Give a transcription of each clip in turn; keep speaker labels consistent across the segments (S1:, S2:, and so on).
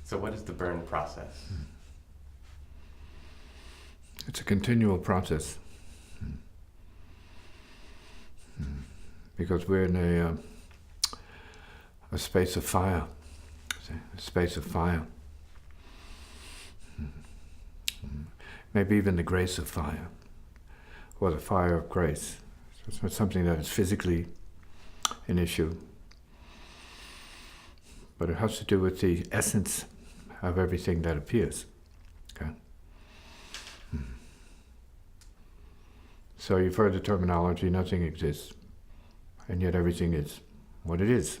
S1: So what is the burn process?
S2: It's a continual process. Because we're in a space of fire. A space of fire. Maybe even the grace of fire. Or the fire of grace. So it's not something that is physically an issue. But it has to do with the essence of everything that appears. Okay? So you've heard the terminology, nothing exists, and yet everything is what it is.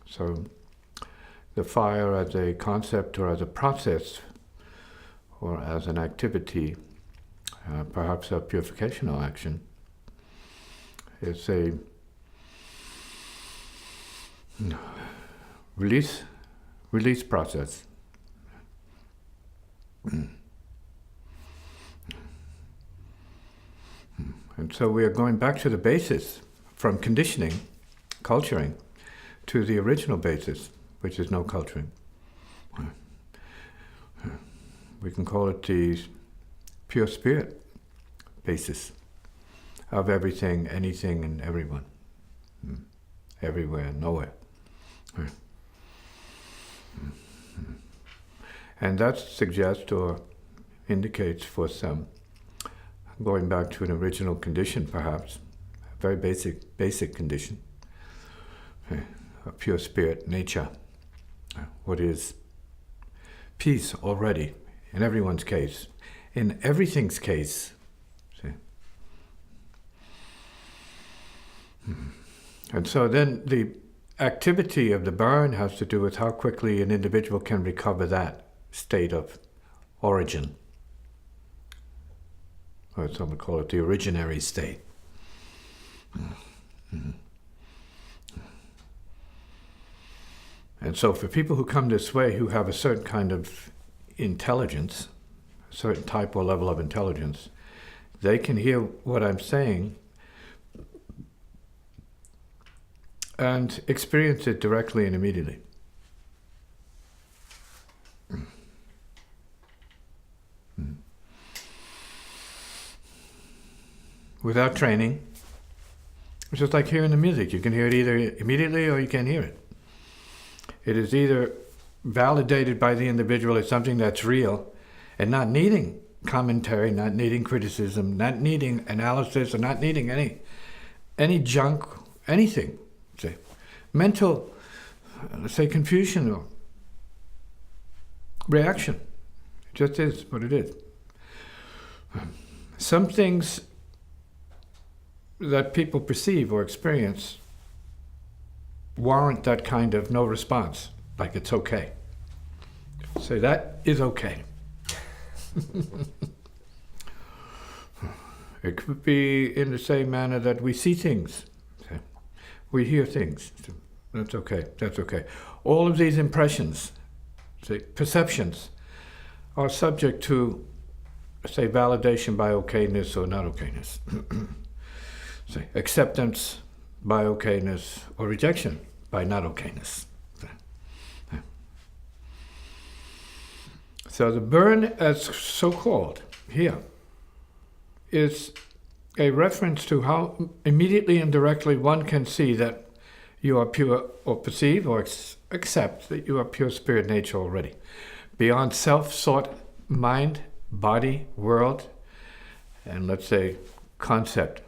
S2: So the fire as a concept or as a process or as an activity, perhaps a purificational action, is a release process. And so we are going back to the basis, from conditioning, culturing, to the original basis, which is no culturing. We can call it the pure spirit basis of everything, anything, and everyone. Everywhere, nowhere. And that suggests or indicates for some, going back to an original condition perhaps, a very basic condition, a pure spirit nature, what is peace already, in everyone's case, in everything's case. See? And so then the activity of the burn has to do with how quickly an individual can recover that state of origin. Or some would call it the originary state. And so for people who come this way, who have a certain kind of intelligence, a certain type or level of intelligence, they can hear what I'm saying and experience it directly and immediately. Without training, it's just like hearing the music. You can hear it either immediately or you can't hear it. It is either validated by the individual as something that's real and not needing commentary, not needing criticism, not needing analysis, or not needing any junk, anything. Say, mental, let's say, confusion or reaction. It just is what it is. Some things that people perceive or experience warrant that kind of no response, like it's okay. Say, that is okay. It could be in the same manner that we see things. We hear things. That's okay, that's okay. All of these impressions, say, perceptions, are subject to, say, validation by okayness or not okayness. Say, acceptance by okayness or rejection by not okayness. So the burn, as so-called here, is a reference to how immediately and directly one can see that you are pure, or perceive or accept that you are pure spirit nature already. Beyond self-sought mind, body, world, and let's say concept.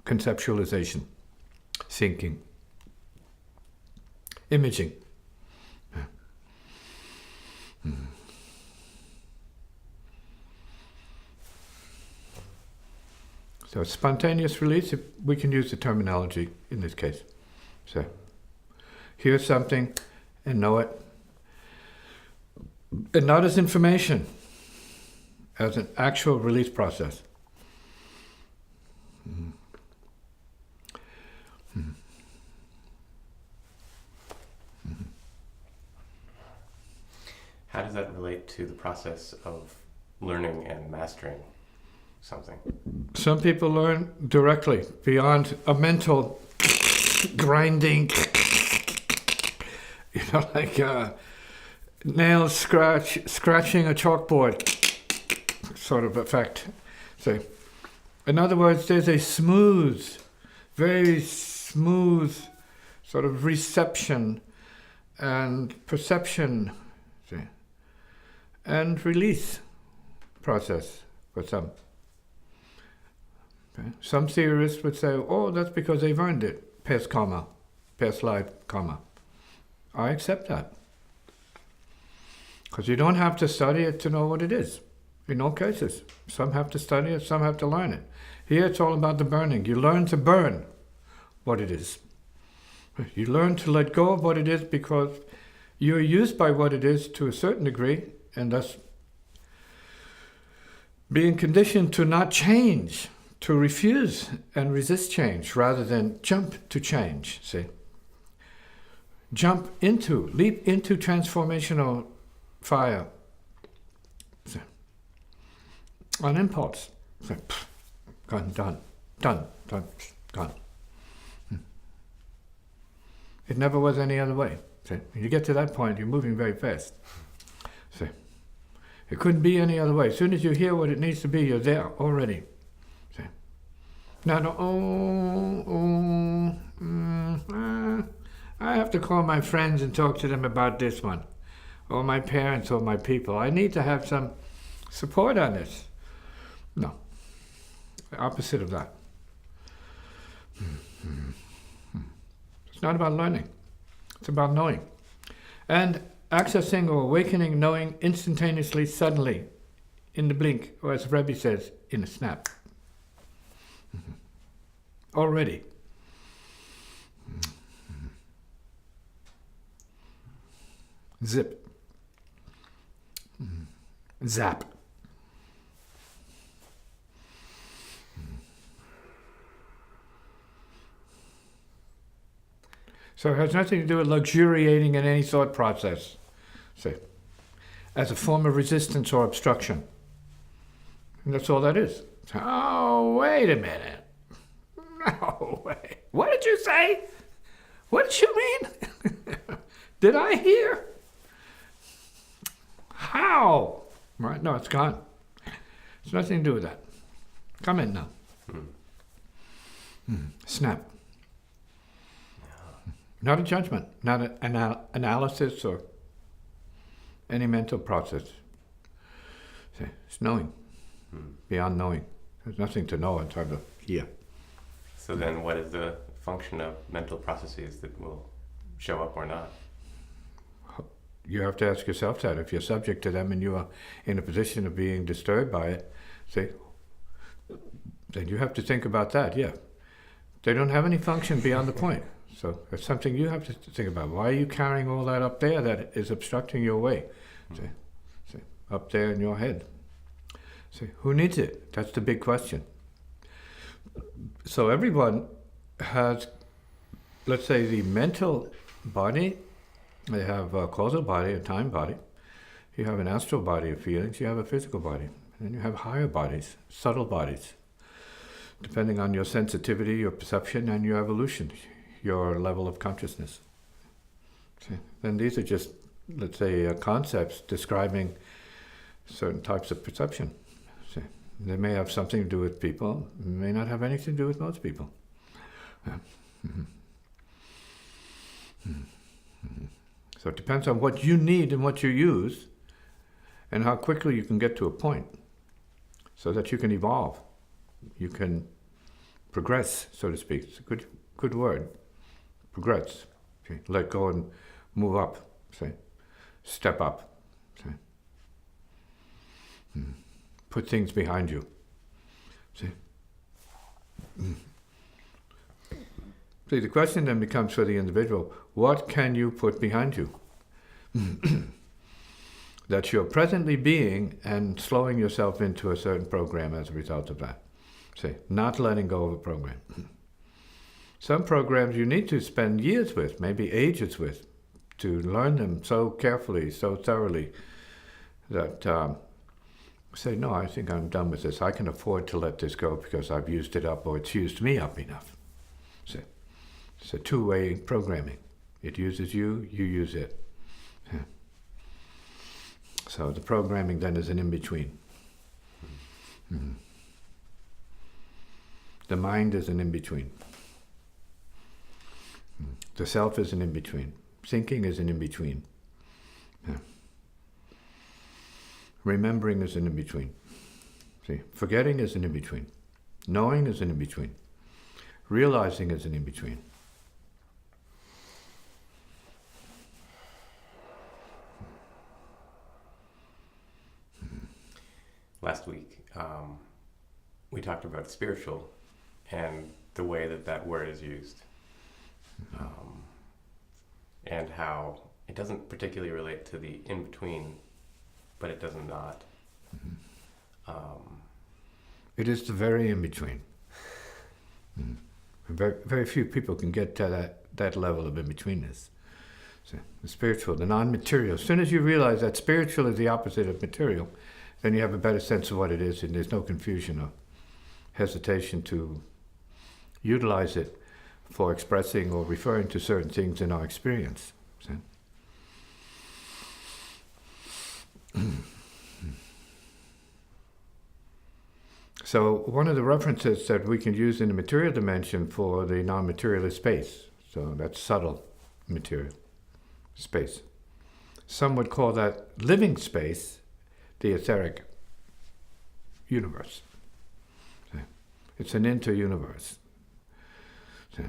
S2: Conceptualization, thinking, imaging. So spontaneous release, if we can use the terminology in this case. So hear something and know it. And not as information, as an actual release process.
S1: How does that relate to the process of learning and mastering something?
S2: Some people learn directly, beyond a mental grinding like nails scratching a chalkboard sort of effect. So, in other words, there's a smooth, very smooth sort of reception and perception, see, and release process for some. Okay. Some theorists would say, oh, that's because they've earned it, past karma, past life karma. I accept that. Because you don't have to study it to know what it is. In all cases. Some have to study it, some have to learn it. Here it's all about the burning. You learn to burn what it is. You learn to let go of what it is because you're used by what it is to a certain degree, and thus being conditioned to not change, to refuse and resist change rather than jump to change, see? Leap into transformational fire. See? On impulse. See? Gone, done. It never was any other way. See? When you get to that point, you're moving very fast. See? It couldn't be any other way. As soon as you hear what it needs to be, you're there already. See? Not, I have to call my friends and talk to them about this one, or my parents or my people. I need to have some support on this. No. The opposite of that. It's not about learning. It's about knowing. And accessing or awakening knowing instantaneously, suddenly, in the blink, or as Rebbe says, in a snap. Already. Zip. Zap. So it has nothing to do with luxuriating in any thought process, see, as a form of resistance or obstruction. And that's all that is. Oh, wait a minute. No, wait. What did you say? What did you mean? Did I hear? How? Right? No, it's gone. It's nothing to do with that. Come in now. Snap. Not a judgment, not an analysis or any mental process. See, it's knowing, beyond knowing. There's nothing to know in terms of here.
S1: So then what is the function of mental processes that will show up or not?
S2: You have to ask yourself that. If you're subject to them and you are in a position of being disturbed by it, see, then you have to think about that, yeah. They don't have any function beyond the point. So it's something you have to think about. Why are you carrying all that up there that is obstructing your way? See, up there in your head. See, who needs it? That's the big question. So everyone has, let's say, the mental body. They have a causal body, a time body. You have an astral body of feelings. You have a physical body. And you have higher bodies, subtle bodies, depending on your sensitivity, your perception, and your evolution, your level of consciousness. See? Then these are just, let's say, concepts describing certain types of perception. See? They may have something to do with people, may not have anything to do with most people. So it depends on what you need and what you use, and how quickly you can get to a point, so that you can evolve, you can progress, so to speak. It's a good word. Progress. Okay. Let go and move up. Say, step up. Say, put things behind you. See. See, the question then becomes for the individual: what can you put behind you? That you're presently being and slowing yourself into a certain program as a result of that. See, not letting go of a program. Some programs you need to spend years with, maybe ages with, to learn them so carefully, so thoroughly, that say, no, I think I'm done with this. I can afford to let this go because I've used it up, or it's used me up enough. See, it's a two-way programming. It uses you, you use it. Yeah. So the programming then is an in-between. Mm. The mind is an in-between. The self is an in-between. Thinking is an in-between. Yeah. Remembering is an in-between. See, forgetting is an in-between. Knowing is an in-between. Realizing is an in-between.
S1: Last week, we talked about spiritual and the way that that word is used, and how it doesn't particularly relate to the in-between, but it does not.
S2: It is the very in-between. Very, very few people can get to that level of in-betweenness. So the spiritual, the non-material. As soon as you realize that spiritual is the opposite of material, then you have a better sense of what it is, and there's no confusion or hesitation to utilize it for expressing or referring to certain things in our experience. See? So one of the references that we can use in the material dimension for the non-material is space. So that's subtle material, space. Some would call that living space the etheric universe. See? It's an inter-universe. See?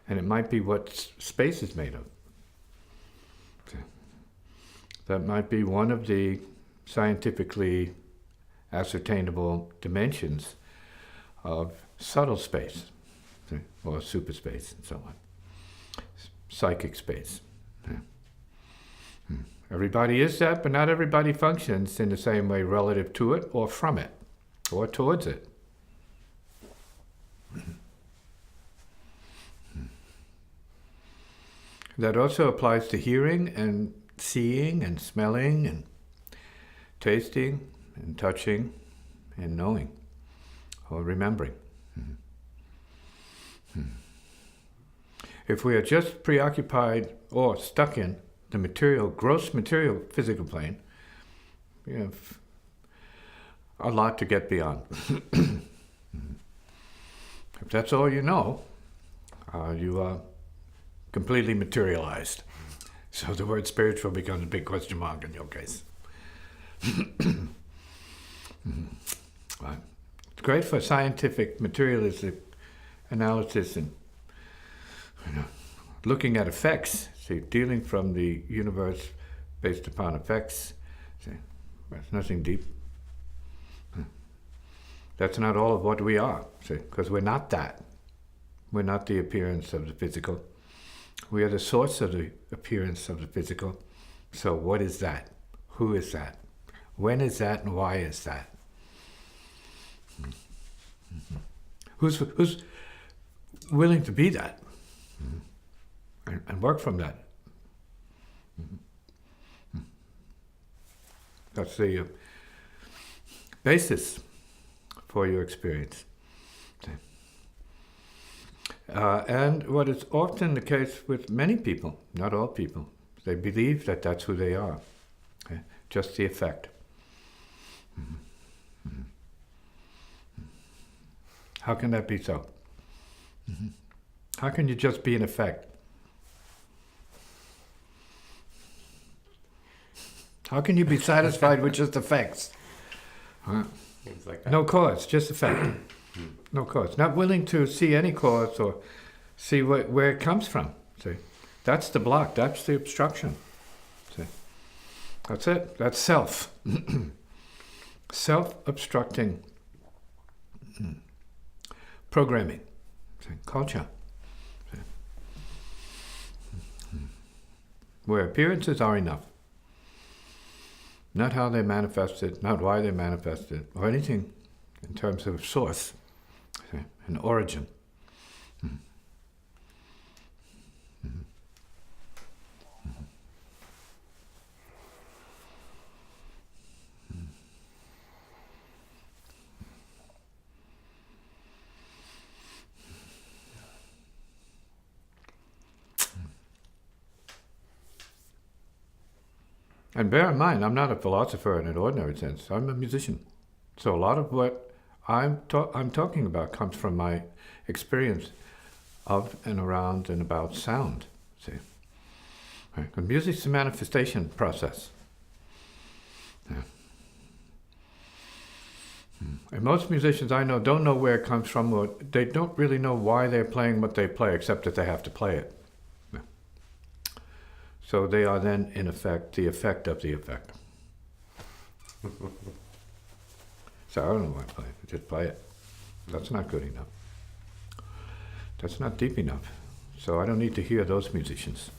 S2: And it might be what space is made of. See? That might be one of the scientifically ascertainable dimensions of subtle space, see? Or superspace and so on. Psychic space. See? Everybody is that, but not everybody functions in the same way relative to it or from it or towards it. That also applies to hearing and seeing and smelling and tasting and touching and knowing or remembering. If we are just preoccupied or stuck in the material, gross material, physical plane, you have a lot to get beyond. If that's all you know, you are completely materialized. So the word spiritual becomes a big question mark in your case. Right. It's great for scientific materialistic analysis and looking at effects. See, dealing from the universe based upon effects. See, there's nothing deep. That's not all of what we are. See, because we're not that. We're not the appearance of the physical. We are the source of the appearance of the physical. So what is that? Who is that? When is that and why is that? Who's willing to be that? And work from that? That's the basis for your experience. And what is often the case with many people, not all people, they believe that that's who they are. Okay? Just the effect. How can that be so? How can you just be an effect? How can you be satisfied with just effects?
S1: Things like that.
S2: No cause, just effect. No cause. Not willing to see any cause or see where it comes from. See, that's the block. That's the obstruction. See, that's it. That's self. Self-obstructing programming. See, culture. See. Where appearances are enough. Not how they manifested, not why they manifested, or anything in terms of source, see, an origin. And bear in mind, I'm not a philosopher in an ordinary sense. I'm a musician. So a lot of what I'm talking about comes from my experience of and around and about sound. See, right? And music's a manifestation process. Yeah. And most musicians I know don't know where it comes from, or they don't really know why they're playing what they play, except that they have to play it. Yeah. So they are then, in effect, the effect of the effect. So I don't know why I play it, I just play it. That's not good enough. That's not deep enough. So I don't need to hear those musicians.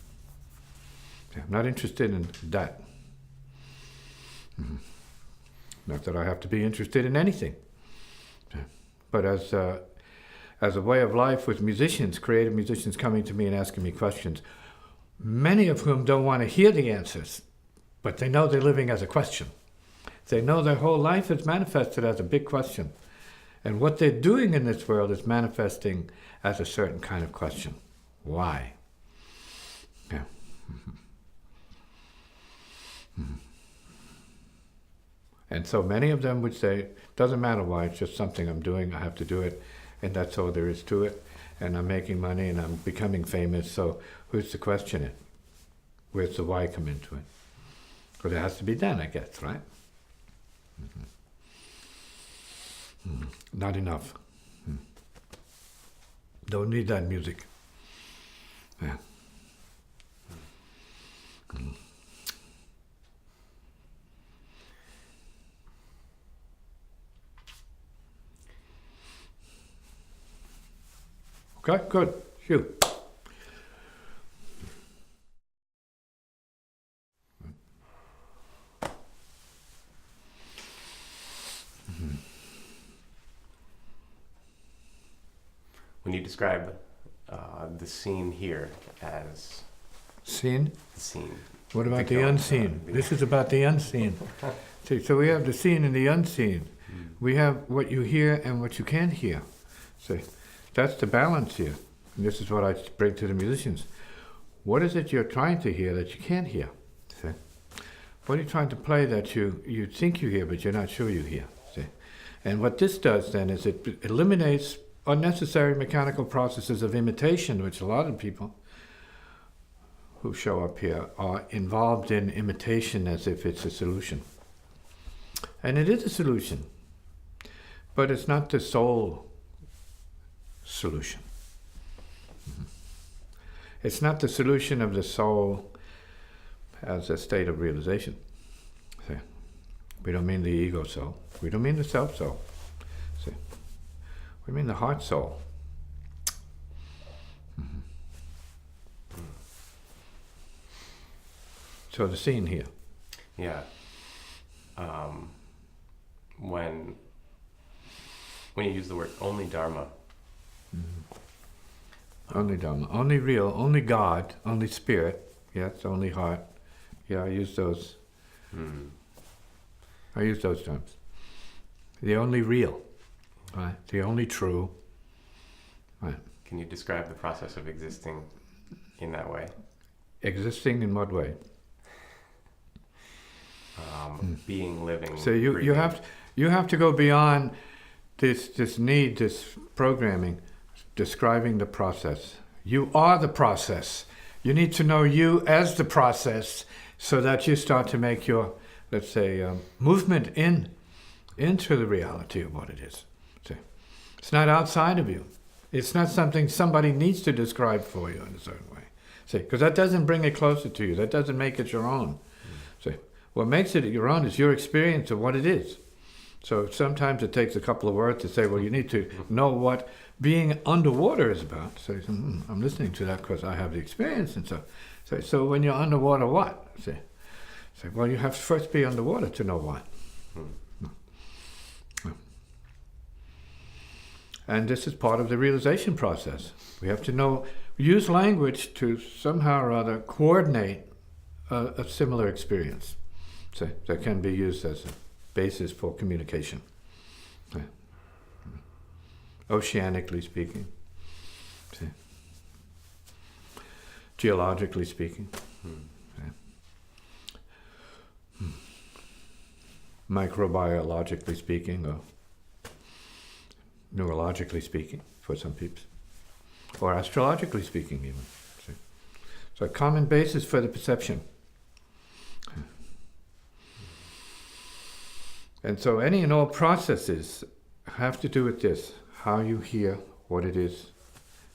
S2: Yeah, I'm not interested in that. Mm-hmm. Not that I have to be interested in anything. Yeah. But as a way of life with musicians, creative musicians coming to me and asking me questions, many of whom don't want to hear the answers, but they know they're living as a question. They know their whole life is manifested as a big question. And what they're doing in this world is manifesting as a certain kind of question. Why? Yeah. Mm-hmm. Mm-hmm. And so many of them would say, doesn't matter why, it's just something I'm doing, I have to do it, and that's all there is to it. And I'm making money and I'm becoming famous, so who's to question it? Where's the why come into it? Because it has to be done, I guess, right? Mm-hmm. Mm-hmm. Not enough. Mm. Don't need that music. Yeah. Mm. Okay, good. Phew.
S1: When you describe the scene here as
S2: Scene?
S1: the scene.
S2: What about the
S1: going,
S2: unseen? This is about the unseen. See, so we have the seen and the unseen. We have what you hear and what you can't hear. See, that's the balance here. And this is what I bring to the musicians. What is it you're trying to hear that you can't hear? See? What are you trying to play that you think you hear but you're not sure you hear? See? And what this does then is it eliminates unnecessary mechanical processes of imitation, which a lot of people who show up here are involved in imitation as if it's a solution. And it is a solution, but it's not the sole solution. Mm-hmm. It's not the solution of the soul as a state of realization. See? We don't mean the ego soul. We don't mean the self soul. See? We mean the heart soul. Mm-hmm. So the scene here.
S1: Yeah. When you use the word only Dharma.
S2: Mm-hmm. Only Dharma, only real, only God, only spirit. Yes, only heart. Yeah, I use those. I use those terms. The only real, right? The only true, right?
S1: Can you describe the process of existing in that way?
S2: Existing in what way?
S1: Being, living.
S2: So you have to go beyond this need, this programming, describing the process. You are the process. You need to know you as the process, so that you start to make your, let's say, movement into the reality of what it is. See? It's not outside of you. It's not something somebody needs to describe for you in a certain way. See, because that doesn't bring it closer to you. That doesn't make it your own. See, what makes it your own is your experience of what it is. So sometimes it takes a couple of words to say, well, you need to know what being underwater is about. So I'm listening to that because I have the experience. And so when you're underwater, what? Say, well, you have to first be underwater to know what. And this is part of the realization process. We have to use language to somehow or other coordinate a similar experience. So that can be used as a basis for communication. Yeah. Oceanically speaking. See? Geologically speaking. Yeah. microbiologically speaking, or neurologically speaking, for some people, or astrologically speaking, even. See? So a common basis for the perception. And so any and all processes have to do with this, how you hear what it is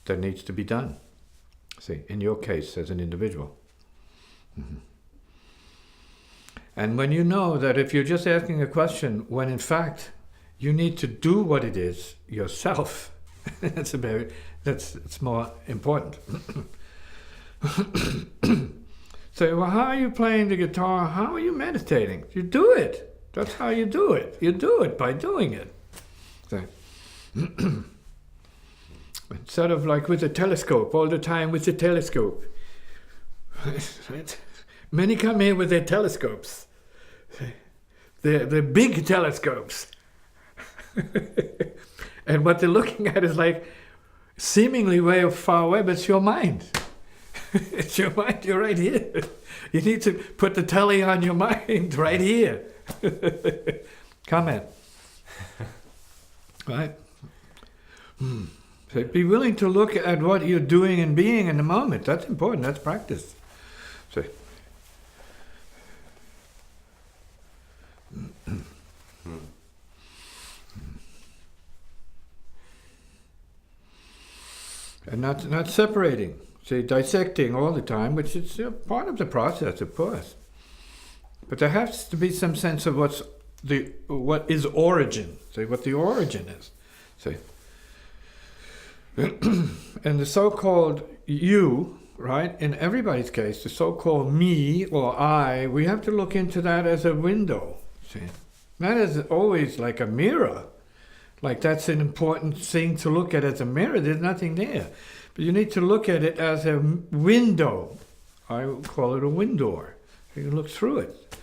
S2: that needs to be done. See, in your case, as an individual. Mm-hmm. And when you know that if you're just asking a question, when in fact you need to do what it is yourself, it's more important. So, well, how are you playing the guitar? How are you meditating? You do it. That's how you do it. You do it by doing it. So, instead of like with a telescope, all the time with the telescope. Many come here with their telescopes. They're big telescopes. And what they're looking at is like seemingly way far away, but it's your mind. It's your mind, you're right here. You need to put the telly on your mind right here. Comment. Right? So be willing to look at what you're doing and being in the moment. That's important, that's practice. So, and not separating, say dissecting all the time, which is part of the process, of course. But there has to be some sense of what is origin, say what the origin is. Say, and the so-called you, right? In everybody's case, the so-called me or I, we have to look into that as a window. See, not as always like a mirror. Like that's an important thing to look at as a mirror. There's nothing there. But you need to look at it as a window. I would call it a window. You can look through it.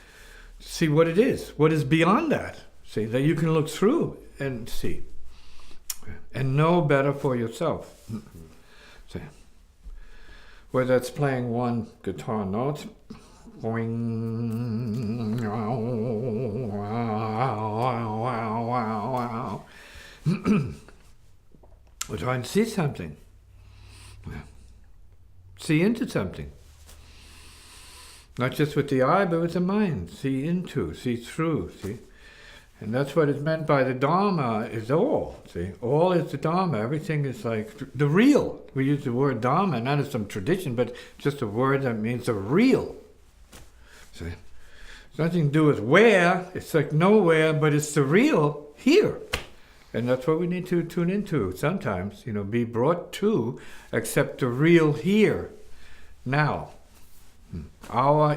S2: See what it is. What is beyond that. See, that you can look through and see. And know better for yourself. See. Whether it's playing one guitar note, boing, or trying to see something. See into something. Not just with the eye, but with the mind. See into, see through, see. And that's what is meant by the Dharma is all, see. All is the Dharma. Everything is like the real. We use the word Dharma, not as some tradition, but just a word that means the real. See. It's nothing to do with where. It's like nowhere, but it's the real here. And that's what we need to tune into sometimes, be brought to accept the real here, now.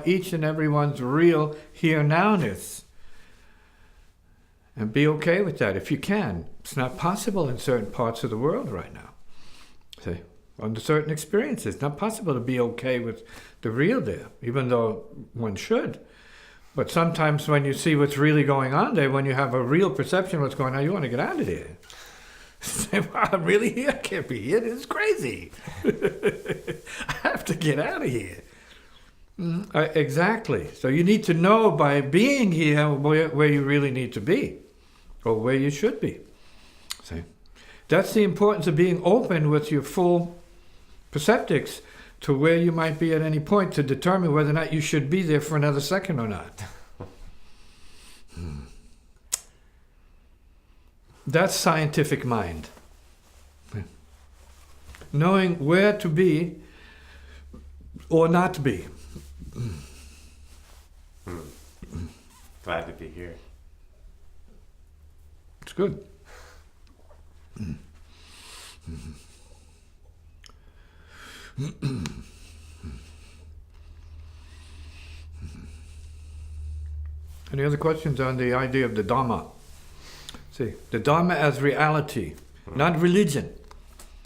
S2: Each and everyone's real here-nowness. And be okay with that if you can. It's not possible in certain parts of the world right now. See, under certain experiences, it's not possible to be okay with the real there, even though one should. But sometimes when you see what's really going on there, when you have a real perception of what's going on, you want to get out of there. Say, well, I'm really here. I can't be here. This is crazy. I have to get out of here. Exactly. So you need to know by being here where you really need to be, or where you should be. See, that's the importance of being open with your full perceptics to where you might be at any point to determine whether or not you should be there for another second or not. That's scientific mind. Knowing where to be or not to be.
S1: Glad to be here.
S2: It's good. Any other questions on the idea of the Dhamma? See, the Dhamma as reality, not religion.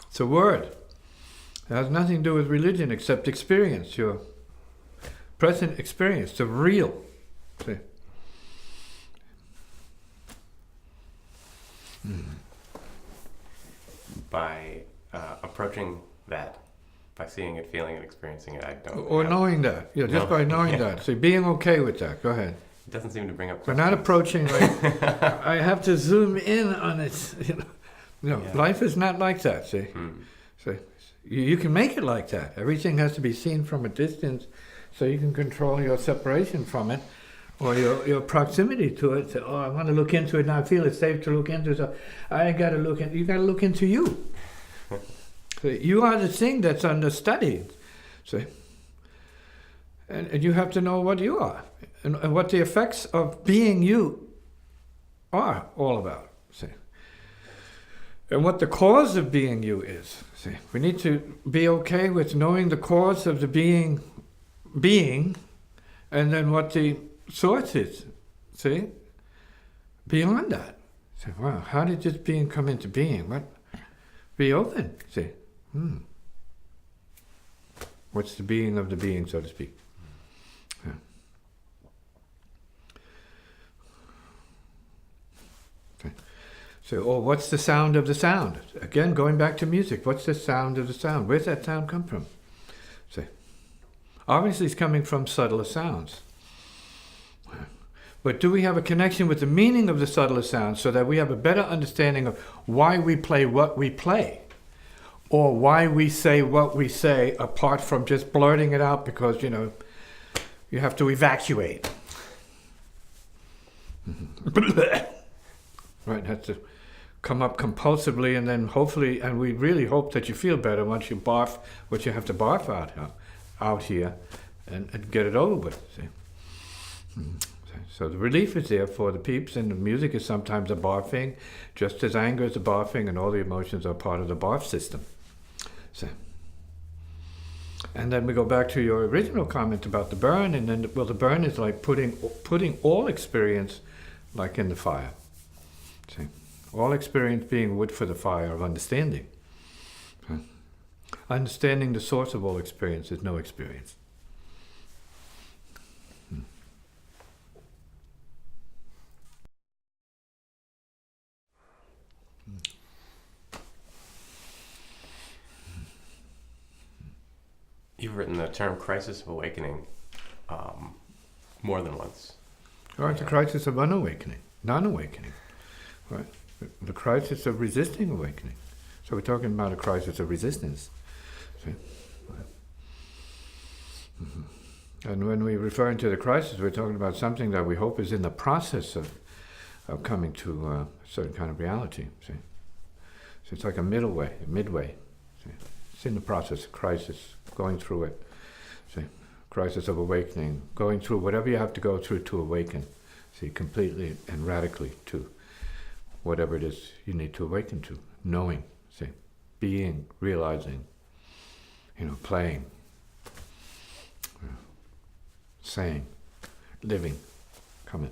S2: It's a word. It has nothing to do with religion except experience, your present experience, the real. See?
S1: By approaching that, by seeing it, feeling it, experiencing it, I don't.
S2: Or knowing that, just by knowing that. See, being okay with that. Go ahead.
S1: It doesn't seem to bring up
S2: We're
S1: questions.
S2: not approaching like, I have to zoom in on it. No,
S1: Yeah.
S2: life is not like that, see? So you can make it like that. Everything has to be seen from a distance so you can control your separation from it or your proximity to it. So, oh, I want to look into it and I feel it's safe to look into it. So you got to look into you. So you are the thing that's under study. See? And you have to know what you are and what the effects of being you are all about. See? And what the cause of being you is. See? We need to be okay with knowing the cause of the being, and then what the source is. See? Beyond that. Say, wow, how did this being come into being? What? Be open. See? What's the being of the being, so to speak? Yeah. Okay. So, what's the sound of the sound? Again, going back to music, what's the sound of the sound? Where's that sound come from? See? Obviously, it's coming from subtler sounds. But do we have a connection with the meaning of the subtler sounds so that we have a better understanding of why we play what we play? Or why we say what we say, apart from just blurting it out because, you have to evacuate. Right, has to come up compulsively, and then hopefully, and we really hope that you feel better once you barf what you have to barf out here, and get it over with. See? So the relief is there for the peeps, and the music is sometimes a barfing, just as anger is a barfing, and all the emotions are part of the barf system. So, and then we go back to your original comment about the burn, and then the burn is like putting all experience like in the fire. See, all experience being wood for the fire of understanding. Okay. Understanding the source of all experience is no experience.
S1: You've written the term crisis of awakening more than once.
S2: Or it's a crisis of unawakening, non-awakening. Right? The crisis of resisting awakening. So we're talking about a crisis of resistance. See? And when we're referring to the crisis, we're talking about something that we hope is in the process of coming to a certain kind of reality. See? So it's like a midway. See? It's in the process of crisis, going through it. See? Crisis of awakening, going through whatever you have to go through to awaken. See, completely and radically to whatever it is you need to awaken to. Knowing, see, being, realizing, playing, saying, living, coming.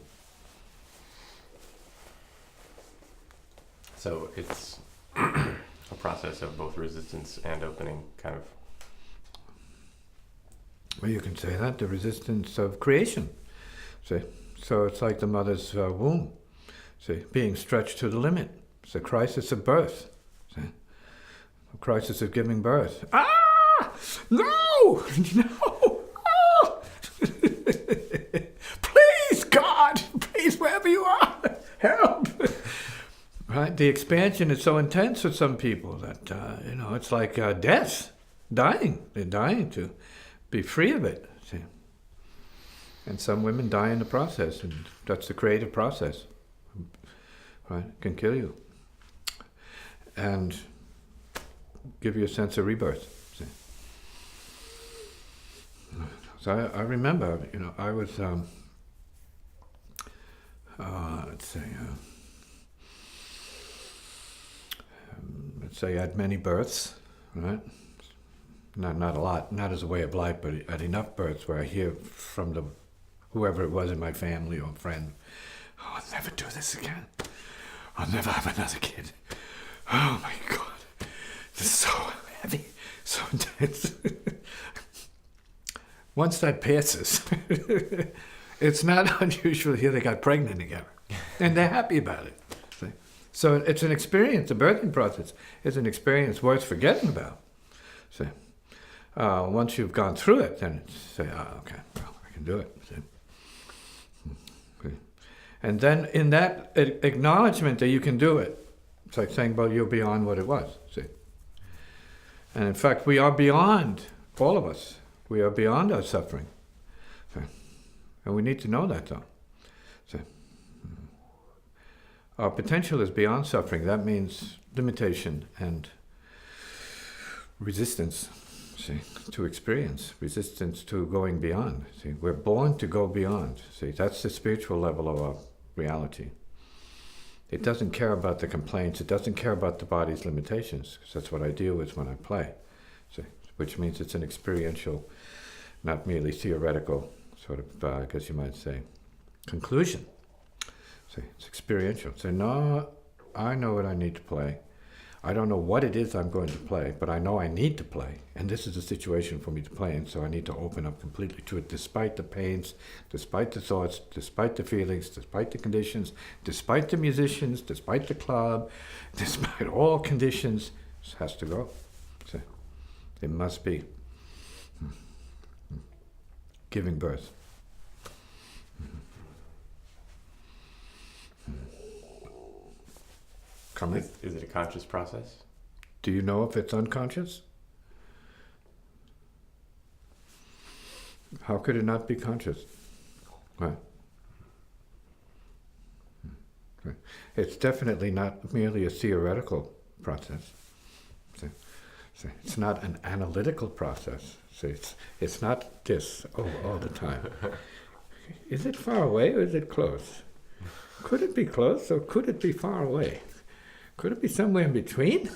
S1: So it's a process of both resistance and opening, kind of.
S2: Well, you can say that, the resistance of creation. See? So it's like the mother's womb. See? Being stretched to the limit. It's a crisis of birth. See? A crisis of giving birth. Ah! No! No! Ah! Please, God! Please, wherever you are, help! Right? The expansion is so intense for some people that, it's like death. Dying. They're dying to be free of it. See? And some women die in the process, and that's the creative process. Right? It can kill you. And give you a sense of rebirth. See? So I remember, I was, let's say I had many births, right? Not a lot, not as a way of life, but I had enough births where I hear from whoever it was in my family or friend, oh, I'll never do this again. I'll never have another kid. Oh my God, this is so heavy, so intense. Once that passes, it's not unusual to hear they got pregnant together. And they're happy about it. See? So it's an experience, the birthing process is an experience worth forgetting about. See? Once you've gone through it, then say, okay, well, I can do it. See? And then in that acknowledgement that you can do it, it's like saying, well, you're beyond what it was, see. And in fact, we are beyond, all of us, we are beyond our suffering. See? And we need to know that, though. See? Our potential is beyond suffering. That means limitation and resistance, see, to experience, resistance to going beyond. See, we're born to go beyond. See, that's the spiritual level of our reality. It doesn't care about the complaints. It doesn't care about the body's limitations, because that's what I deal with when I play. See, which means it's an experiential, not merely theoretical sort of, I guess you might say, conclusion. See, it's experiential. Say, no, I know what I need to play. I don't know what it is I'm going to play, but I know I need to play. And this is a situation for me to play in, so I need to open up completely to it, despite the pains, despite the thoughts, despite the feelings, despite the conditions, despite the musicians, despite the club, despite all conditions. This has to go. See, it must be giving birth. Coming.
S1: Is it a conscious process?
S2: Do you know if it's unconscious? How could it not be conscious? Right. Right. It's definitely not merely a theoretical process. See? See? It's not an analytical process. See? It's not this all the time. Is it far away or is it close? Could it be close or could it be far away? Could it be somewhere in between?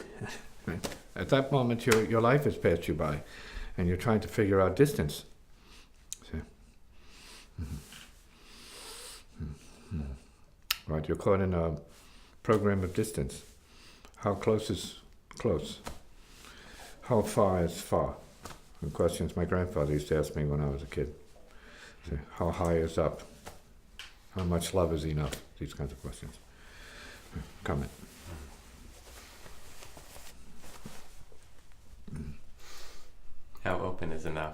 S2: At that moment, your life has passed you by, and you're trying to figure out distance. See? Right, you're caught in a program of distance. How close is close? How far is far? And questions my grandfather used to ask me when I was a kid. See, how high is up? How much love is enough? These kinds of questions. Comment.
S1: How open is enough?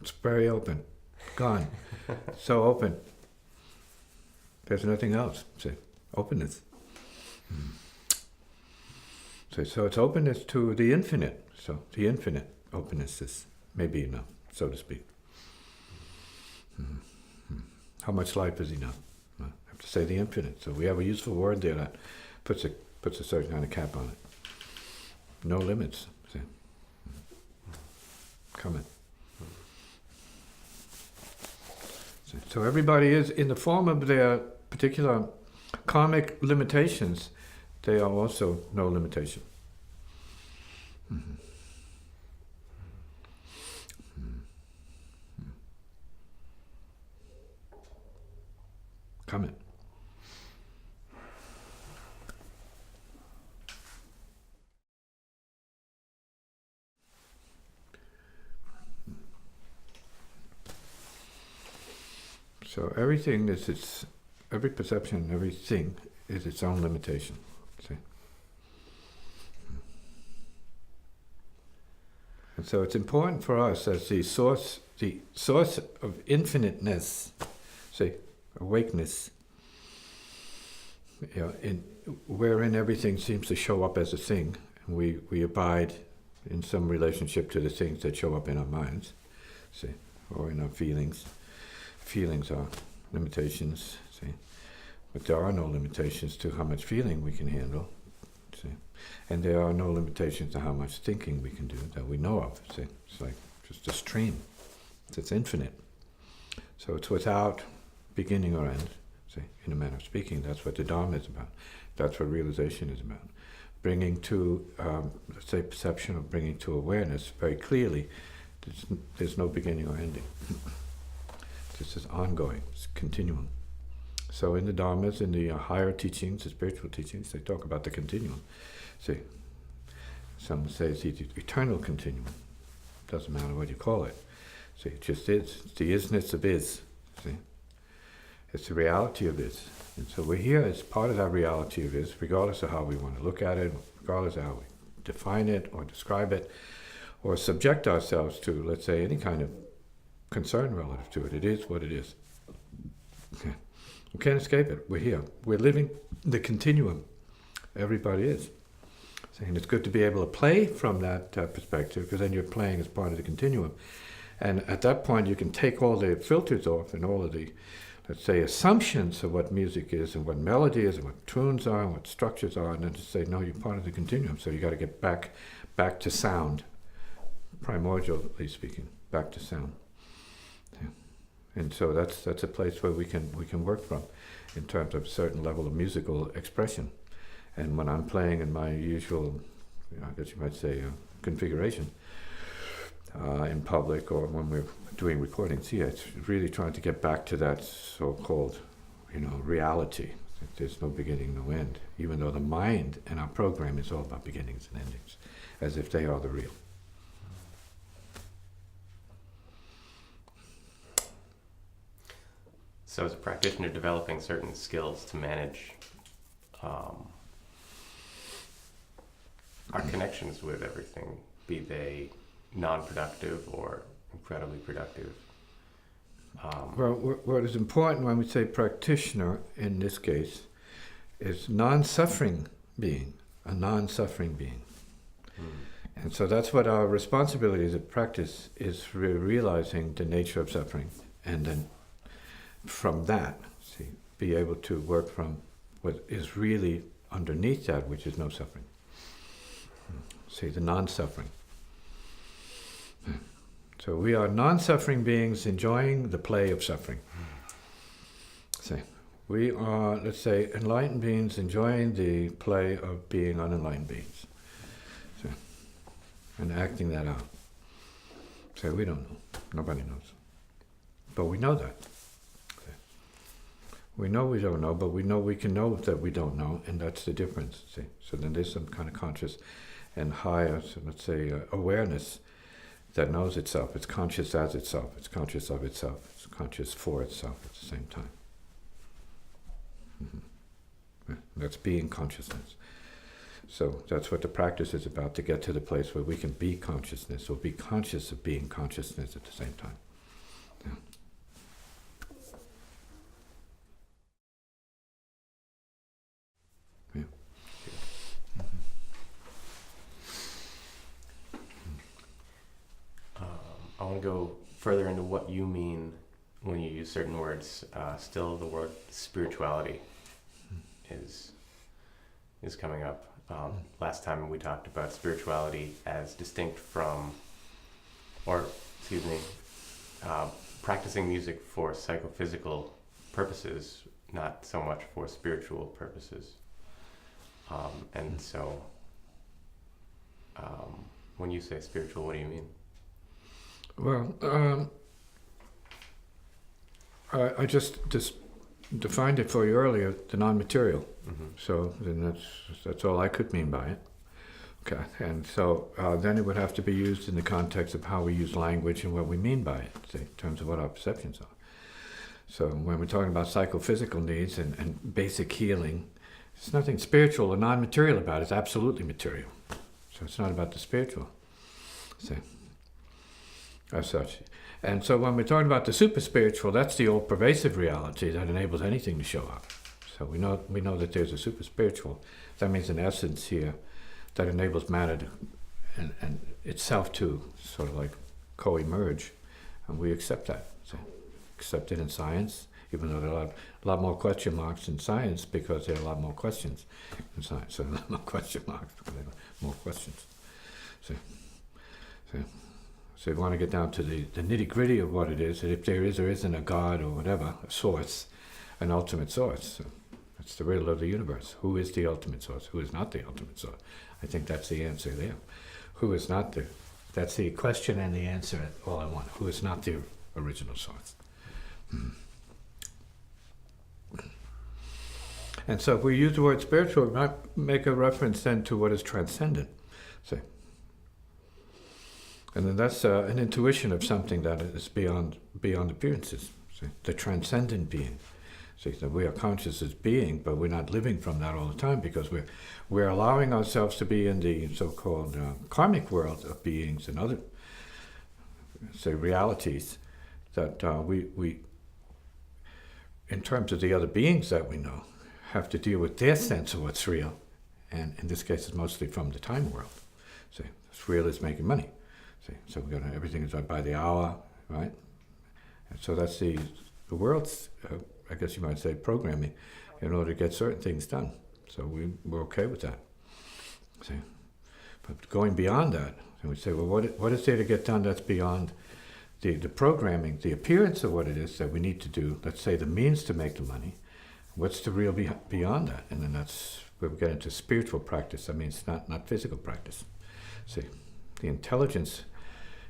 S2: It's very open. Gone. So open. There's nothing else. See, openness. So it's openness to the infinite. So the infinite openness is maybe enough, so to speak. How much life is enough? I have to say the infinite. So we have a useful word there that puts a certain kind of cap on it. No limits. See? Comment. So everybody is, in the form of their particular karmic limitations, they are also no limitation. Comment. So everything is every perception, everything is its own limitation. See? And so it's important for us as the source of infiniteness, say, awakeness, wherein everything seems to show up as a thing, and we abide in some relationship to the things that show up in our minds, see, or in our feelings. Feelings are limitations, see, but there are no limitations to how much feeling we can handle, see, and there are no limitations to how much thinking we can do that we know of, see. It's like just a stream. It's infinite. So it's without beginning or end, see, in a manner of speaking. That's what the Dharma is about. That's what realization is about. Bringing to, let's say, perception, or bringing to awareness very clearly, there's no beginning or ending. This is ongoing, it's continuum. So in the Dharmas, in the higher teachings, the spiritual teachings, they talk about the continuum. See, some would say it's the eternal continuum. Doesn't matter what you call it. See, it just is. It's the isness of is. See, it's the reality of is. And so we're here as part of that reality of is, regardless of how we want to look at it, regardless of how we define it or describe it, or subject ourselves to, let's say, any kind of concern relative to it. It is what it is. Okay. We can't escape it. We're here. We're living the continuum. Everybody is. And it's good to be able to play from that perspective, because then you're playing as part of the continuum. And at that point, you can take all the filters off and all of the, let's say, assumptions of what music is and what melody is and what tunes are and what structures are, and then just say, no, you're part of the continuum. So you got to get back to sound, primordially speaking, back to sound. Yeah. And so that's a place where we can work from, in terms of a certain level of musical expression. And when I'm playing in my usual, I guess you might say, configuration in public, or when we're doing recordings, it's really trying to get back to that so-called, reality. There's no beginning, no end, even though the mind and our program is all about beginnings and endings, as if they are the real.
S1: So as a practitioner, developing certain skills to manage our connections with everything, be they non-productive or incredibly productive.
S2: Well, what is important when we say practitioner in this case is non-suffering being, a non-suffering being. And so that's what our responsibility as a practice is, realizing the nature of suffering, and then from that, be able to work from what is really underneath that, which is no suffering. The non-suffering. So we are non-suffering beings enjoying the play of suffering. We are, let's say, enlightened beings enjoying the play of being unenlightened beings. And acting that out. We don't know. Nobody knows. But we know that. We know we don't know, but we know we can know that we don't know, and that's the difference. So then there's some kind of conscious and higher, let's say, awareness that knows itself. It's conscious as itself. It's conscious of itself. It's conscious for itself at the same time. That's being consciousness. So that's what the practice is about, to get to the place where we can be consciousness, or be conscious of being consciousness at the same time. Yeah.
S1: I want to go further into what you mean when you use certain words. Still, the word spirituality is coming up. Last time we talked about spirituality as distinct from, practicing music for psychophysical purposes, not so much for spiritual purposes. And so, when you say spiritual, what do you mean?
S2: Well, I just defined it for you earlier, the non-material. So then that's all I could mean by it. Okay, and so then it would have to be used in the context of how we use language and what we mean by it, in terms of what our perceptions are. So when we're talking about psychophysical needs and basic healing, there's nothing spiritual or non-material about it. It's absolutely material. So it's not about the spiritual. As such. And so when we're talking about the super spiritual, that's the old pervasive reality that enables anything to show up. So we know that there's a super spiritual. That means an essence here that enables matter to, and itself to sort of like co-emerge, and we accept that. So accept it in science, even though there are a lot more question marks in science, because there are a lot more questions in science. So a lot more question marks, more questions. So you want to get down to the nitty-gritty of what it is, and if there is or isn't a God or whatever, a source, an ultimate source. So that's the riddle of the universe. Who is the ultimate source? Who is not the ultimate source? I think that's the answer there. Who is not the... That's the question and the answer all in one. Who is not the original source? And so if we use the word spiritual, we might make a reference then to what is transcendent. So, and then that's an intuition of something that is beyond appearances. See? The transcendent being. See, that we are conscious as being, but we're not living from that all the time, because we're allowing ourselves to be in the so-called karmic world of beings and other, say, realities that in terms of the other beings that we know, have to deal with their sense of what's real. And in this case, it's mostly from the time world. See, what's real is making money. See, so we're gonna, everything is by the hour, right? And so that's the world's, I guess you might say, programming in order to get certain things done. So we're okay with that. See, but going beyond that, and we say, well, what is there to get done that's beyond the programming, the appearance of what it is that we need to do, let's say the means to make the money, what's the real beyond that? And then that's where we get into spiritual practice. That means not physical practice. See, the intelligence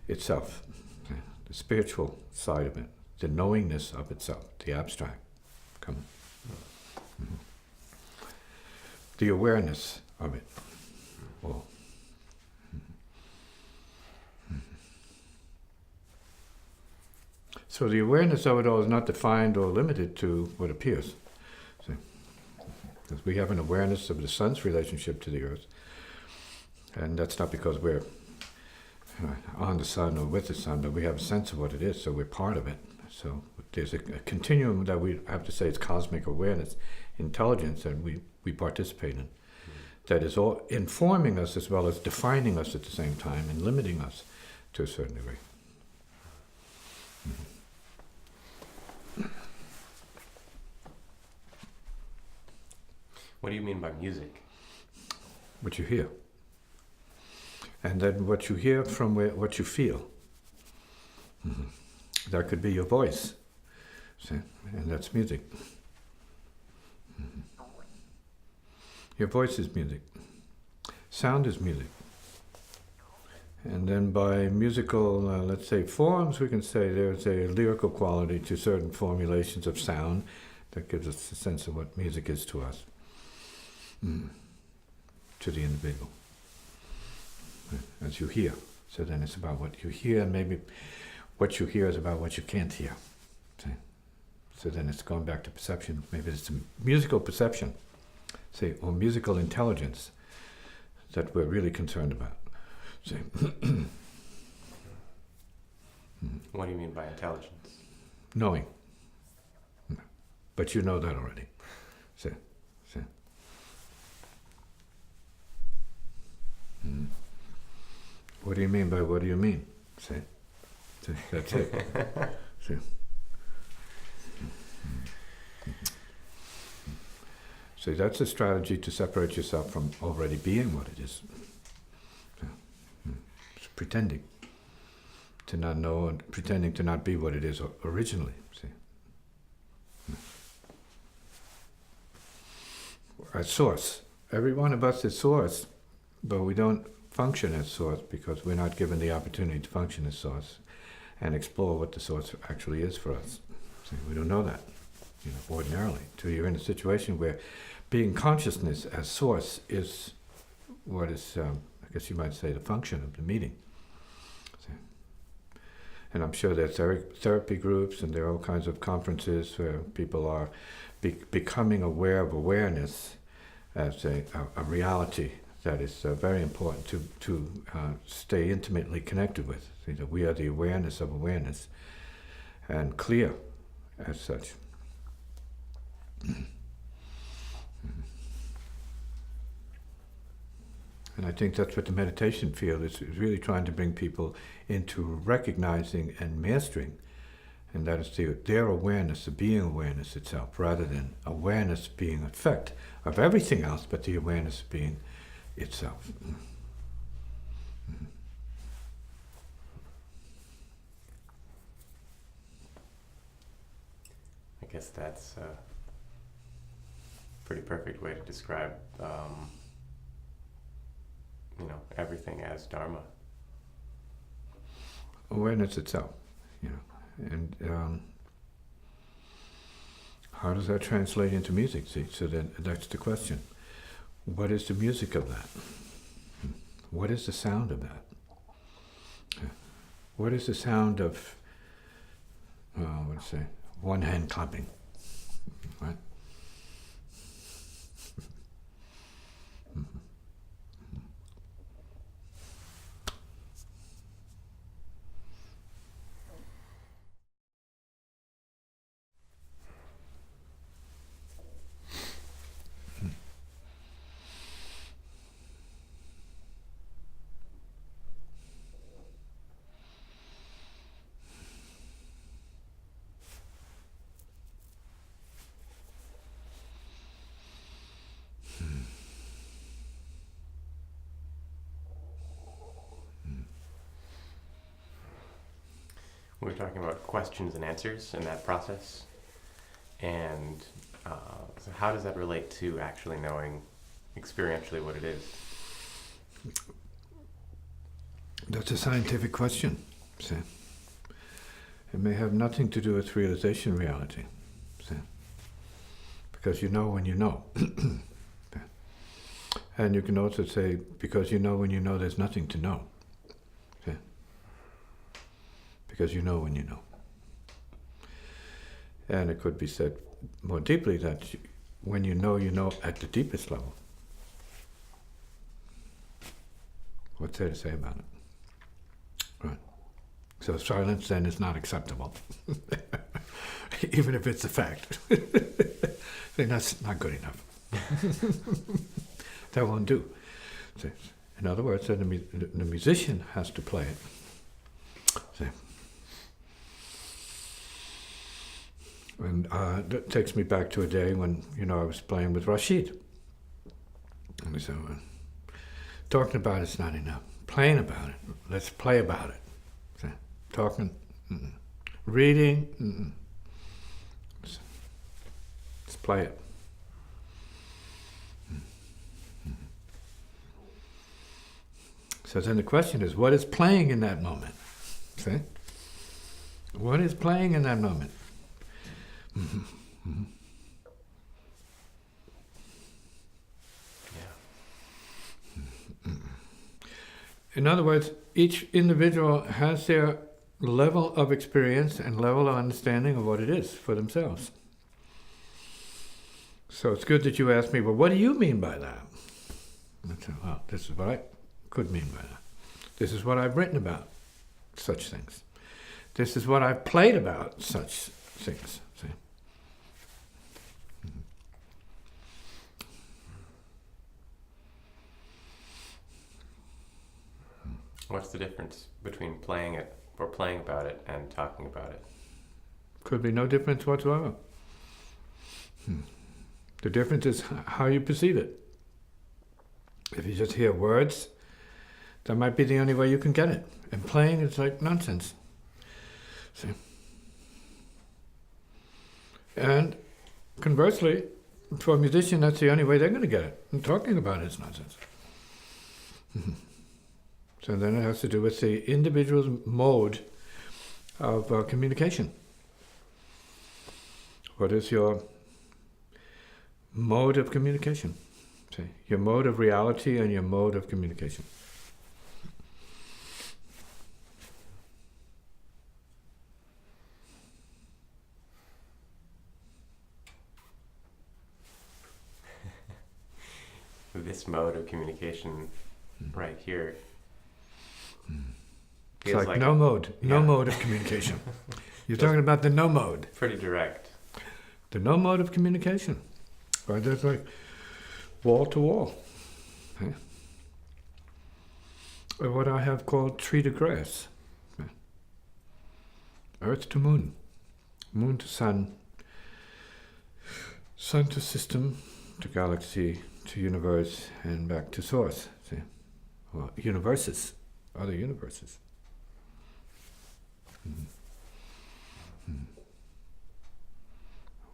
S2: itself, the spiritual side of it, the knowingness of itself, the abstract. Come on. Mm-hmm. The awareness of it all. So the awareness of it all is not defined or limited to what appears. See? Because we have an awareness of the sun's relationship to the earth, and that's not because we're on the sun or with the sun, but we have a sense of what it is, so we're part of it. So there's a continuum that we have to say is cosmic awareness, intelligence that we participate in, that is all informing us as well as defining us at the same time and limiting us to a certain degree. Mm-hmm.
S1: What do you mean by music?
S2: What you hear. And then what you hear from what you feel. Mm-hmm. That could be your voice. See? And that's music. Mm-hmm. Your voice is music. Sound is music. And then by musical, let's say, forms, we can say there's a lyrical quality to certain formulations of sound that gives us a sense of what music is to us. To the individual, as you hear. So then it's about what you hear, and maybe what you hear is about what you can't hear. See? So then it's going back to perception. Maybe it's a musical perception, see, or musical intelligence that we're really concerned about. See?
S1: What do you mean by intelligence?
S2: Knowing. But you know that already. See? See? What do you mean by what do you mean? See? See? That's it. See? See, that's a strategy to separate yourself from already being what it is. It's pretending to not know and pretending to not be what it is originally. See? At source. Every one of us is source. But we don't function as source because we're not given the opportunity to function as source and explore what the source actually is for us. See, we don't know that, ordinarily. Till you're in a situation where being consciousness as source is what is, I guess you might say, the function of the meeting. See? And I'm sure there's therapy groups and there are all kinds of conferences where people are becoming aware of awareness as a reality that is very important to stay intimately connected with. See, that we are the awareness of awareness, and clear as such. And I think that's what the meditation field is really trying to bring people into recognizing and mastering, and that is their awareness, the being awareness itself, rather than awareness being an effect of everything else, but the awareness being itself.
S1: I guess that's a pretty perfect way to describe, everything as Dharma.
S2: Awareness itself, and how does that translate into music? See, so then that's the question. What is the music of that? What is the sound of that? What is the sound of, one hand clapping, right?
S1: we were talking about questions and answers in that process. And so how does that relate to actually knowing experientially what it is?
S2: That's a scientific question. See? It may have nothing to do with realization reality. See? Because you know when you know. And you can also say, because you know when you know there's nothing to know. See? Because you know when you know. And it could be said more deeply that when you know at the deepest level. What's there to say about it? Right. So silence then is not acceptable. Even if it's a fact. Then that's not good enough. That won't do. So, in other words, the musician has to play it. So, and that takes me back to a day when, I was playing with Rashid. And so, talking about it's not enough. Playing about it. Let's play about it. So, talking, reading, let's play it. So then the question is, what is playing in that moment? See? What is playing in that moment?
S1: Yeah.
S2: In other words, each individual has their level of experience and level of understanding of what it is for themselves. So it's good that you asked me, well, what do you mean by that? I said, well, this is what I could mean by that. This is what I've written about such things. This is what I've played about such things. See?
S1: What's the difference between playing it or playing about it and talking about it?
S2: Could be no difference whatsoever. The difference is how you perceive it. If you just hear words, that might be the only way you can get it. And playing is like nonsense. See? And conversely, for a musician, that's the only way they're going to get it. And talking about it is nonsense. So then it has to do with the individual's mode of communication. What is your mode of communication? See, your mode of reality and your mode of communication.
S1: This mode of communication right here.
S2: It's like no mode of communication. You're talking about the no mode.
S1: Pretty direct.
S2: The no mode of communication. Right, there's like wall to wall. Okay? Or what I have called tree to grass. Okay? Earth to moon. Moon to sun. Sun to system, to galaxy, to universe, and back to source. See? Well, universes. Other universes.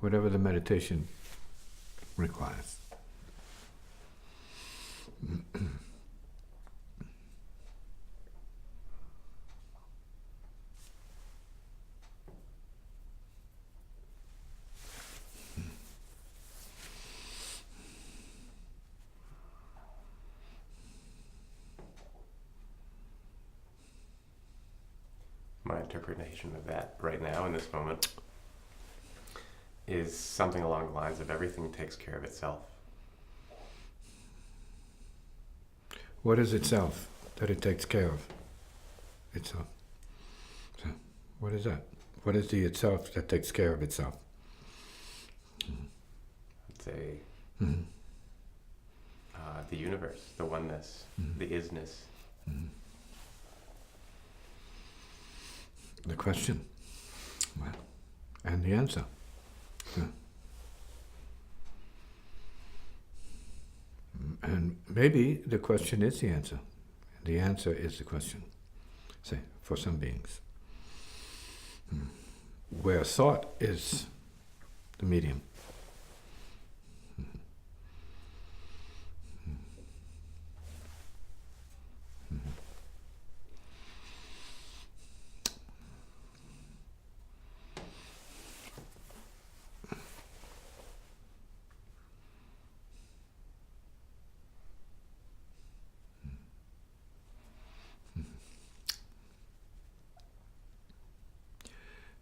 S2: Whatever the meditation requires.
S1: My interpretation of that right now in this moment is something along the lines of everything takes care of itself.
S2: What is itself that it takes care of itself? So, what is that? What is the itself that takes care of itself?
S1: I'd say the universe, the oneness, the isness.
S2: The question. Well, and the answer. Yeah. And maybe the question is the answer. The answer is the question, say, for some beings. where thought is the medium.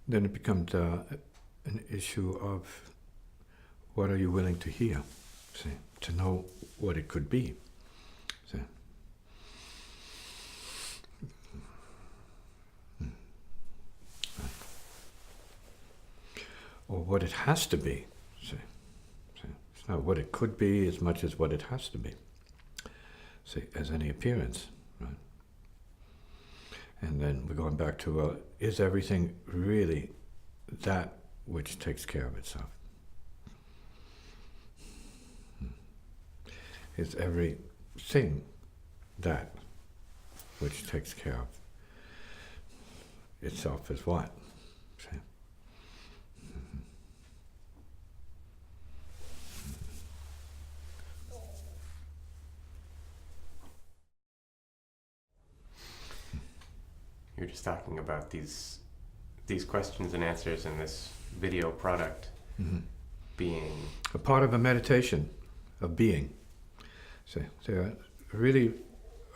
S2: Then it becomes an issue of what are you willing to hear, see, to know what it could be. See. Or what it has to be. See. See. It's not what it could be as much as what it has to be. See, as any appearance. Right? And then we're going back to, is everything really that which takes care of itself? Is everything that which takes care of itself as what? See?
S1: You're just talking about these questions and answers in this video product being
S2: a part of a meditation of being. So really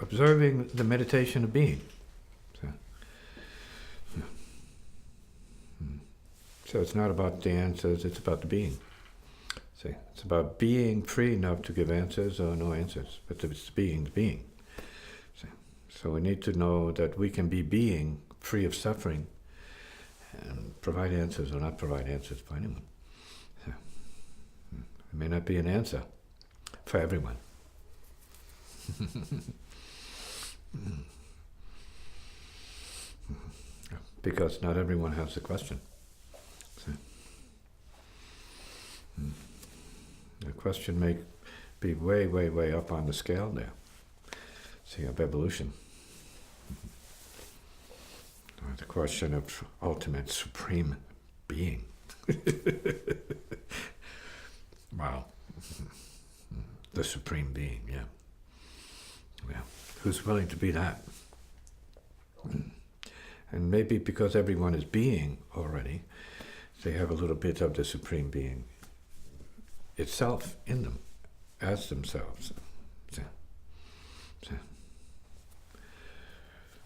S2: observing the meditation of being. So it's not about the answers, it's about the being. See, it's about being free enough to give answers or no answers, but it's being. See, so we need to know that we can be being free of suffering and provide answers or not provide answers for anyone. So, it may not be an answer for everyone. Because not everyone has the question. So, the question may be way, way, way up on the scale there. See, of evolution. Or the question of ultimate supreme being. Wow. The supreme being, yeah. Yeah. Who's willing to be that? And maybe because everyone is being already, they have a little bit of the supreme being itself in them, as themselves.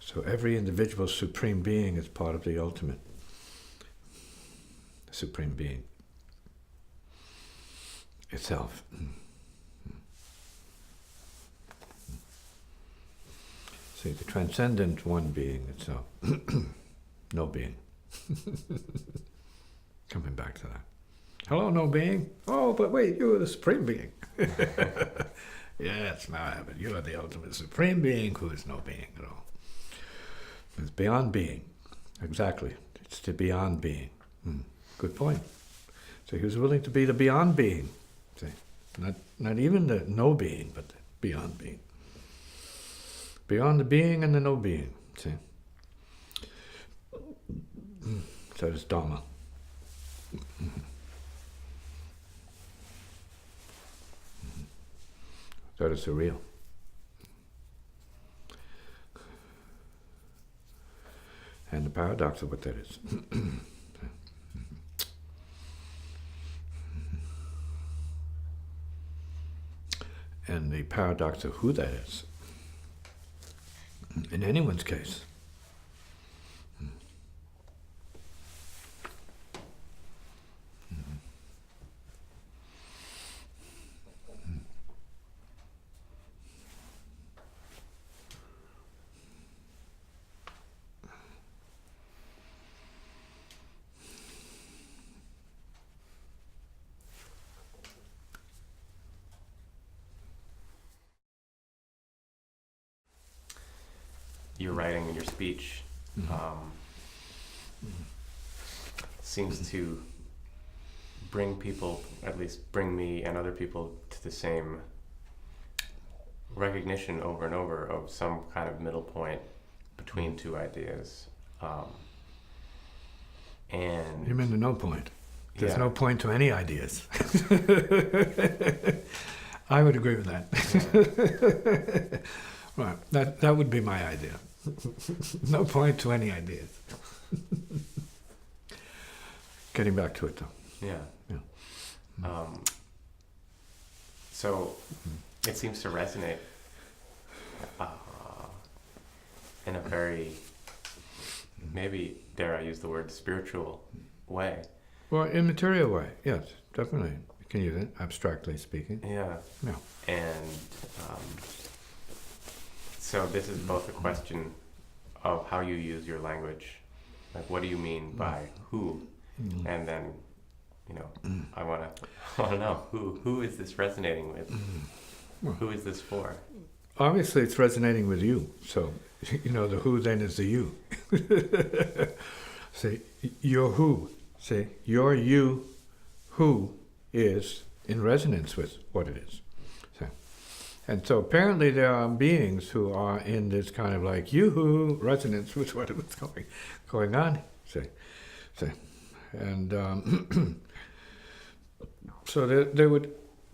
S2: So every individual supreme being is part of the ultimate supreme being itself. See, the transcendent one being itself, no being. Coming back to that. Hello, no being. Oh, but wait, you are the supreme being. Yes, but you are the ultimate supreme being who is no being at all. It's beyond being. Exactly. It's the beyond being. Good point. So he was willing to be the beyond being. See? Not even the no being, but the beyond being. Beyond the being and the no being. See? So it's Dharma. That is the real. And the paradox of what that is. And the paradox of who that is. In anyone's case.
S1: Your writing and your speech seems to bring people, at least bring me and other people, to the same recognition over and over of some kind of middle point between two ideas. And
S2: You mean the no point? There's no point to any ideas. I would agree with that. Right, that would be my idea. No point to any ideas. Getting back to it though.
S1: Yeah.
S2: Yeah.
S1: So it seems to resonate in a very, maybe, dare I use the word, spiritual way.
S2: Well, in material way, yes, definitely. You can use it, abstractly speaking.
S1: Yeah.
S2: Yeah.
S1: And so this is both a question of how you use your language. Like, what do you mean by who? And then, I want to know who is this resonating with? Who is this for?
S2: Obviously, it's resonating with you. So, the who then is the you. See, your who. See, your you, who is in resonance with what it is. So, and so apparently there are beings who are in this kind of like you-hoo resonance with what was going on. See, and so there would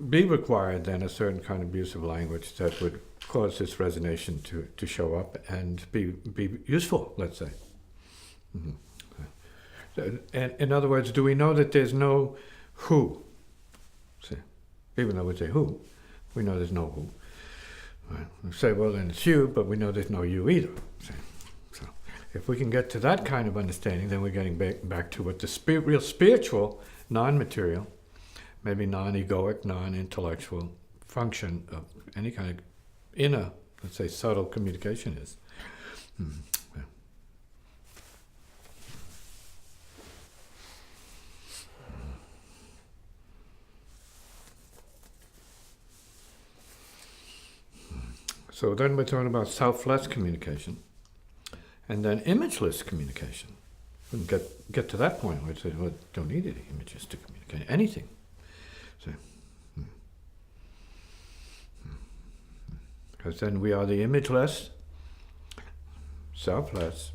S2: be required then a certain kind of use of language that would cause this resonation to show up and be useful, let's say. Mm-hmm. And in other words, do we know that there's no who? See, even though we say who, we know there's no who. Right? We say, well, then it's you, but we know there's no you either. See? So if we can get to that kind of understanding, then we're getting back to what the real spiritual, non-material, maybe non-egoic, non-intellectual function of any kind of inner, let's say, subtle communication is. Yeah. So then we're talking about selfless communication, and then imageless communication. We can get to that point where we say, well, don't need any images to communicate anything. So, because then we are the imageless, selfless,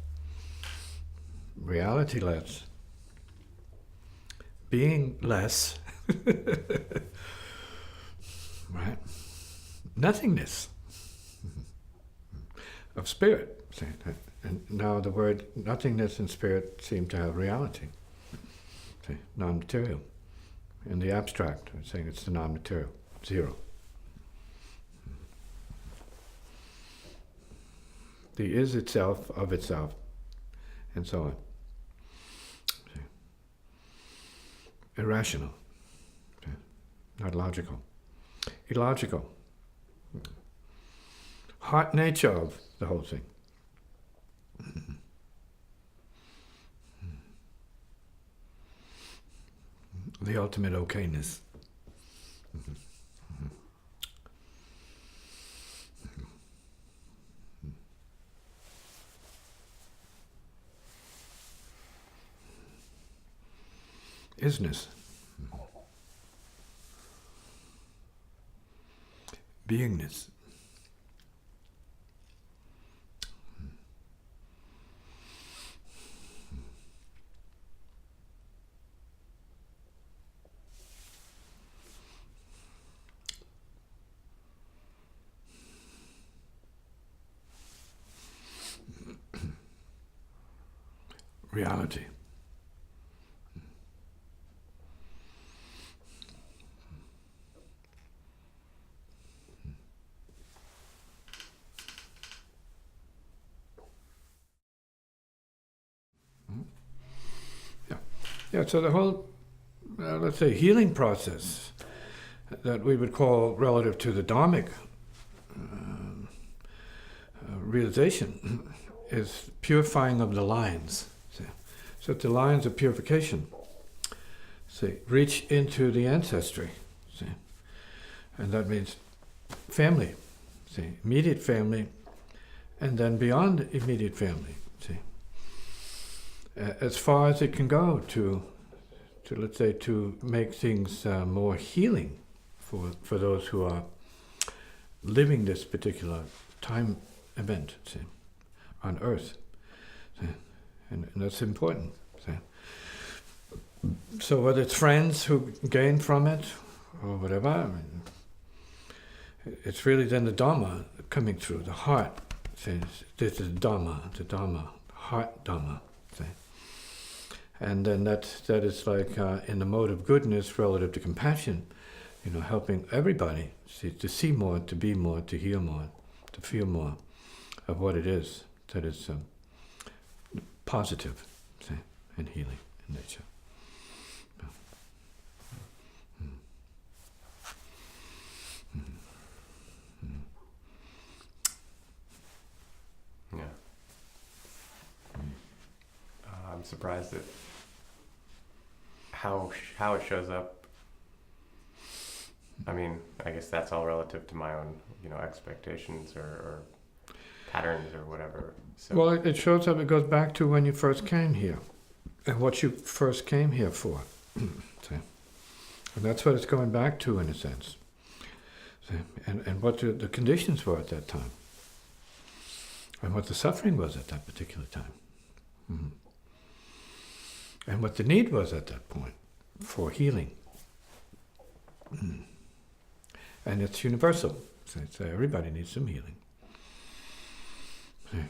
S2: reality-less, being-less, right? Nothingness of spirit. And now the word nothingness and spirit seem to have reality. See, non-material. In the abstract, I'm saying it's the non-material, zero. The is itself, of itself, and so on. See. Irrational. See. Not logical. Illogical. Heart nature of the whole thing. The ultimate okayness. Isness. Beingness. Reality. Yeah, so the whole, let's say, healing process that we would call relative to the Dharmic realization is purifying of the lines. See? So the lines of purification, see, reach into the ancestry, see? And that means family, see, immediate family, and then beyond immediate family, see? As far as it can go to let's say, to make things more healing for those who are living this particular time event, see, on Earth. See? And that's important. See? So whether it's friends who gain from it or whatever, I mean, it's really then the Dharma coming through, the heart says, this is the heart Dharma. See? And then that is like in the mode of goodness relative to compassion, helping everybody to see more, to be more, to hear more, to feel more of what it is that is positive, see, and healing in nature.
S1: Yeah. I'm surprised at how it shows up. I mean, I guess that's all relative to my own, expectations or patterns or whatever. So.
S2: Well, it shows up. It goes back to when you first came here, and what you first came here for. See? And that's what it's going back to, in a sense. See? And what the conditions were at that time. And what the suffering was at that particular time. Mm-hmm. And what the need was at that point for healing. Mm. And it's universal. So everybody needs some healing. Yeah.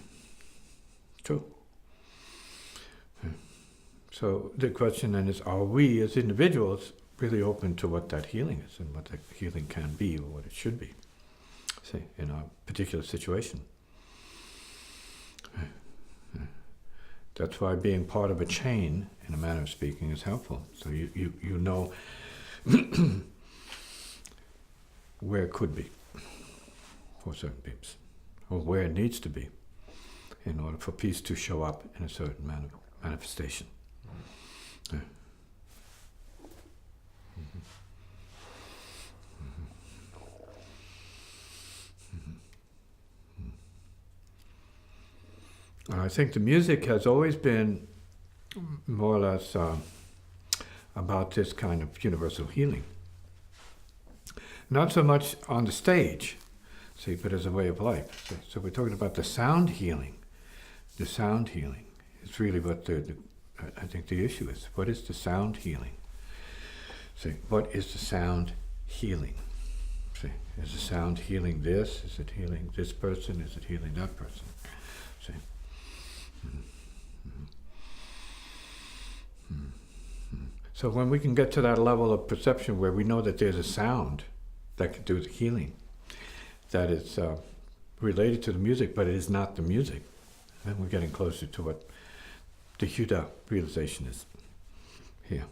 S2: True. Yeah. So the question then is, are we as individuals really open to what that healing is and what that healing can be or what it should be, say, in our particular situation? That's why being part of a chain, in a manner of speaking, is helpful. So you know where it could be for certain peeps, or where it needs to be in order for peace to show up in a certain manifestation. Yeah. Mm-hmm. I think the music has always been more or less about this kind of universal healing. Not so much on the stage, see, but as a way of life. So we're talking about the sound healing. The sound healing is really what I think the issue is. What is the sound healing? See, what is the sound healing? See, is the sound healing this? Is it healing this person? Is it healing that person? See. So when we can get to that level of perception where we know that there's a sound that can do the healing, that is related to the music, but it is not the music, then we're getting closer to what the Huda realization is here.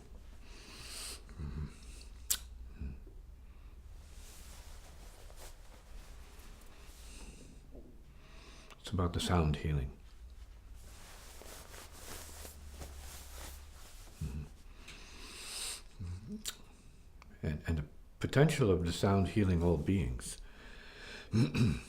S2: It's about the sound healing. And the potential of the sound healing all beings. And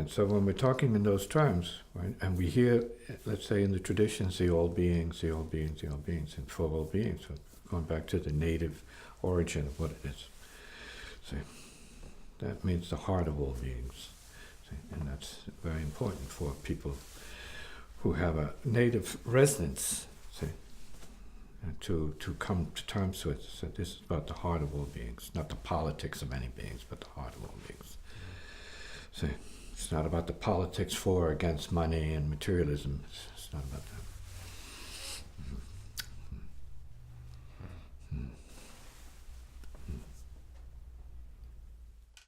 S2: so when we're talking in those terms, right, and we hear, let's say in the traditions, the all beings, the all beings, the all beings, and for all beings, so going back to the native origin of what it is. See, that means the heart of all beings. See, and that's very important for people who have a native resonance, see, to come to terms with. So this is about the heart of all beings, not the politics of any beings, but the heart of all beings. See, it's not about the politics for or against money and materialism. It's not about that.